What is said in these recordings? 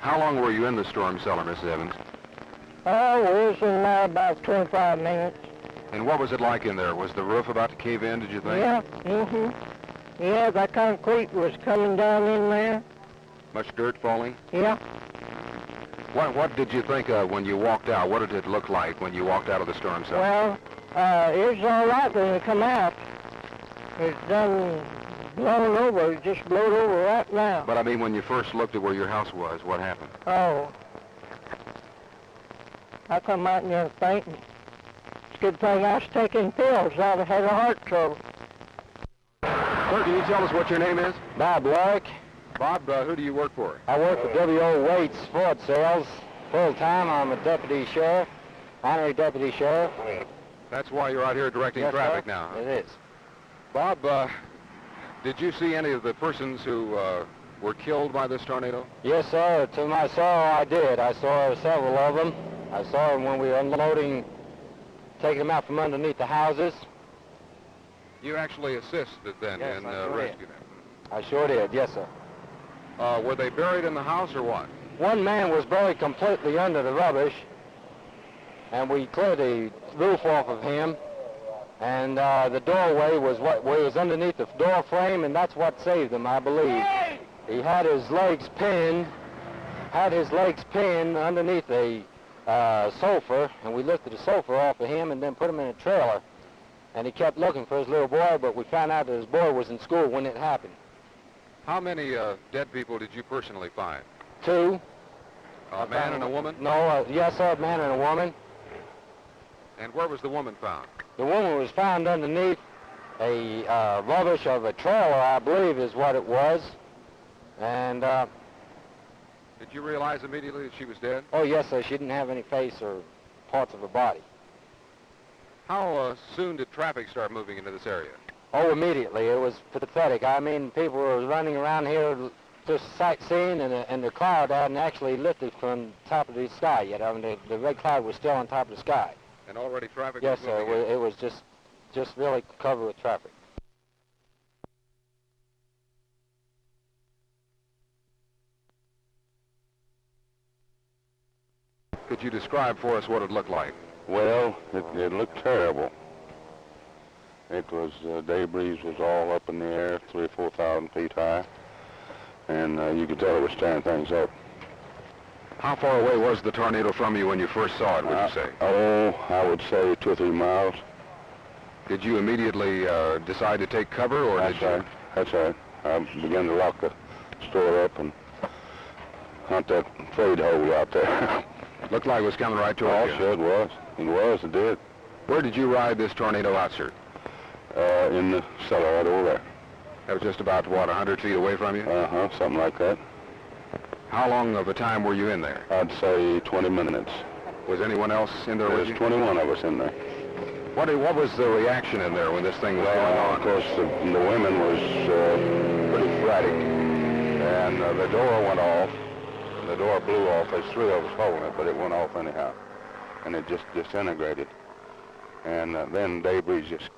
How long were you in the storm cellar, Mrs. Evans? Oh, we was in there about 25 minutes. And what was it like in there? Was the roof about to cave in, did you think? Yeah, yeah, that concrete was coming down in there. Much dirt falling? Yeah. What did you think of when you walked out? What did it look like when you walked out of the storm cellar? Well, it was all right when you come out. It's done blown over. It just blowed over right now. But I mean, when you first looked at where your house was, what happened? Oh. I come out in there fainting. It's a good thing I was taking pills. I'd have had a heart trouble. Sir, can you tell us what your name is? Bob Lark. Bob, who do you work for? I work for W.O. Waits Ford Sales. Full-time, I'm a deputy sheriff, honorary deputy sheriff. That's why you're out here directing Yes, traffic sir. now. It is. Bob, did you see any of the persons who were killed by this tornado? Yes, sir. To my sorrow, I did. I saw several of them. I saw them when we were unloading, taking them out from underneath the houses. You actually assisted then Yes, in I sure rescuing them? I sure did, yes, sir. Were they buried in the house or what? One man was buried completely under the rubbish, and we cleared the roof off of him, and the doorway was underneath the door frame, and that's what saved him, I believe. He had his legs pinned underneath a sofa, and we lifted the sofa off of him and then put him in a trailer. And he kept looking for his little boy, but we found out that his boy was in school when it happened. How many dead people did you personally find? 2. A man and a woman? No, yes, sir, a man and a woman. And where was the woman found? The woman was found underneath a rubbish of a trailer, I believe is what it was. And, did you realize immediately that she was dead? oh, yes, sir, she didn't have any face or parts of her body. How soon did traffic start moving into this area? Oh, immediately. It was pathetic. I mean, people were running around here just sightseeing, and the cloud hadn't actually lifted from the top of the sky yet. I mean, the red cloud was still on top of the sky. And already traffic Yes, was sir. moving in? It was just really covered with traffic. Could you describe for us what it looked like? Well, it looked terrible. It was, debris was all up in the air, 3,000 or 4,000 feet high, and you could tell it was tearing things up. How far away was the tornado from you when you first saw it, would you say? Oh, I would say 2 or 3 miles. Did you immediately decide to take cover, or That's did you? right. That's right. I began to lock the store up and hunt that fade hole out there. Looked like it was coming right toward Oh, you. sure it was. It was, it did. Where did you ride this tornado out, sir? In the cellar right over there. That was just about, what, 100 feet away from you? Uh-huh, something like that. How long of a time were you in there? I'd say 20 minutes. Was anyone else in there with There's you? 21 of us in there. What was the reaction in there when this thing was going on? Of course, the women was pretty frantic, and the door went off. The door blew off. There's 3 of us holding it, but it went off anyhow, and it just disintegrated. And then debris just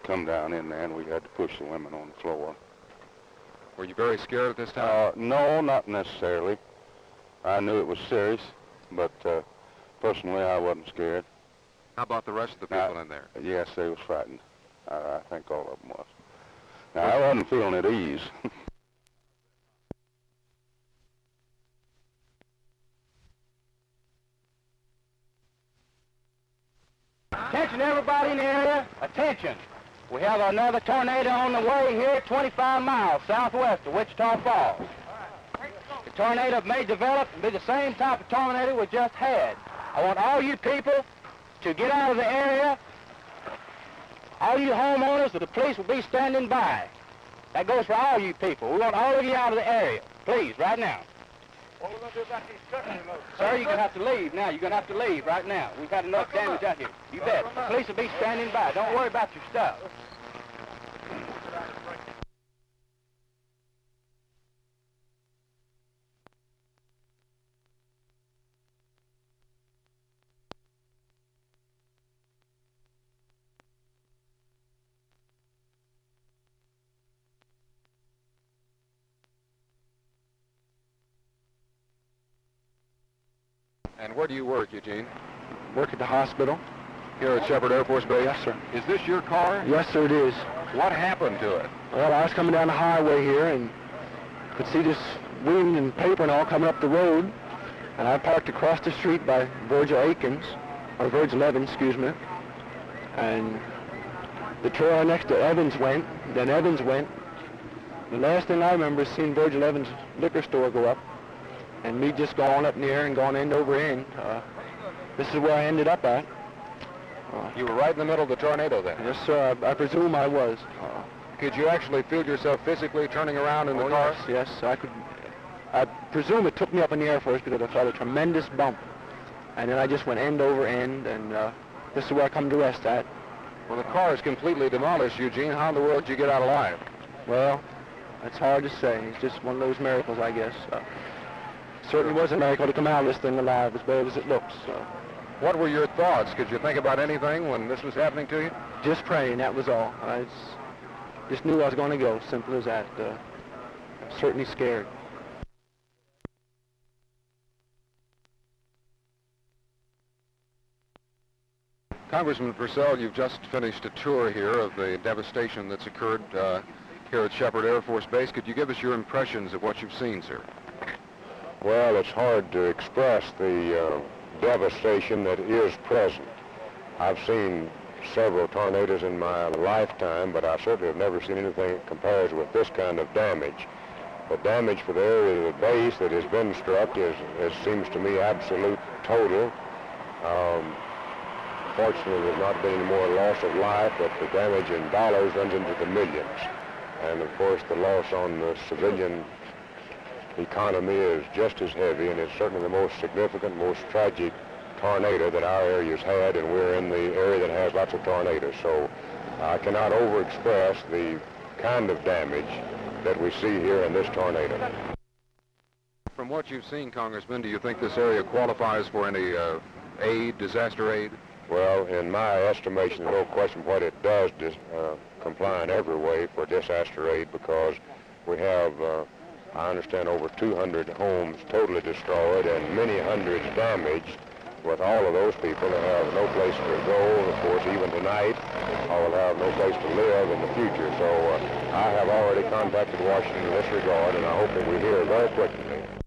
come down in there, and we had to push the women on the floor. Were you very scared at this time? No, not necessarily. I knew it was serious, but personally, I wasn't scared. How about the rest of the people in there? Yes, they was frightened. I think all of them was. Now, I wasn't feeling at ease. Attention, everybody in the area. Attention. We have another tornado on the way here, 25 miles southwest of Wichita Falls. The tornado may develop and be the same type of tornado we just had. I want all you people to get out of the area. All you homeowners, the police will be standing by. That goes for all you people. We want all of you out of the area. Please, right now. What are we going to do about these trucks? Sir, you're going to have to leave now. You're going to have to leave right now. We've had enough damage out here. You bet. The police will be standing by. Don't worry about your stuff. And where do you work, Eugene? Work at the hospital. Here at Shepherd Air Force Base? Yes, sir. Is this your car? Yes, sir, it is. What happened to it? Well, I was coming down the highway here and could see this wind and paper and all coming up the road. And I parked across the street by Virgil Evans, excuse me. And the trailer next to Evans went, then Evans went. The last thing I remember is seeing Virgil Evans' liquor store go up, and me just going up in the air and going end over end. This is where I ended up at. You were right in the middle of the tornado then? Yes, sir. I presume I was. Could you actually feel yourself physically turning around in the car? Yes, I could. I presume it took me up in the air first because I felt a tremendous bump. And then I just went end over end, and this is where I come to rest at. Well, the car is completely demolished, Eugene. How in the world did you get out alive? Well, that's hard to say. It's just one of those miracles, I guess. Certainly was a miracle to come out of this thing alive, as bad as it looks. What were your thoughts? Could you think about anything when this was happening to you? Just praying, that was all. I just knew I was going to go, simple as that. Certainly scared. Congressman Purcell, you've just finished a tour here of the devastation that's occurred here at Shepherd Air Force Base. Could you give us your impressions of what you've seen, sir? Well, it's hard to express the devastation that is present. I've seen several tornadoes in my lifetime, but I certainly have never seen anything that compares with this kind of damage. The damage for the area of the base that has been struck seems to me absolute total. Fortunately, there's not been any more loss of life, but the damage in dollars runs into the millions. And of course, the loss on the civilian economy is just as heavy, and it's certainly the most significant, most tragic tornado that our area's had, and we're in the area that has lots of tornadoes. So I cannot overexpress the kind of damage that we see here in this tornado. From what you've seen, Congressman, do you think this area qualifies for any aid, disaster aid? Well, in my estimation, there's no question what it does comply in every way for disaster aid, because we have, I understand, over 200 homes totally destroyed and many hundreds damaged. With all of those people that have no place to go, of course, even tonight, or will have no place to live in the future. So I have already contacted Washington in this regard, and I hope that we hear very quickly.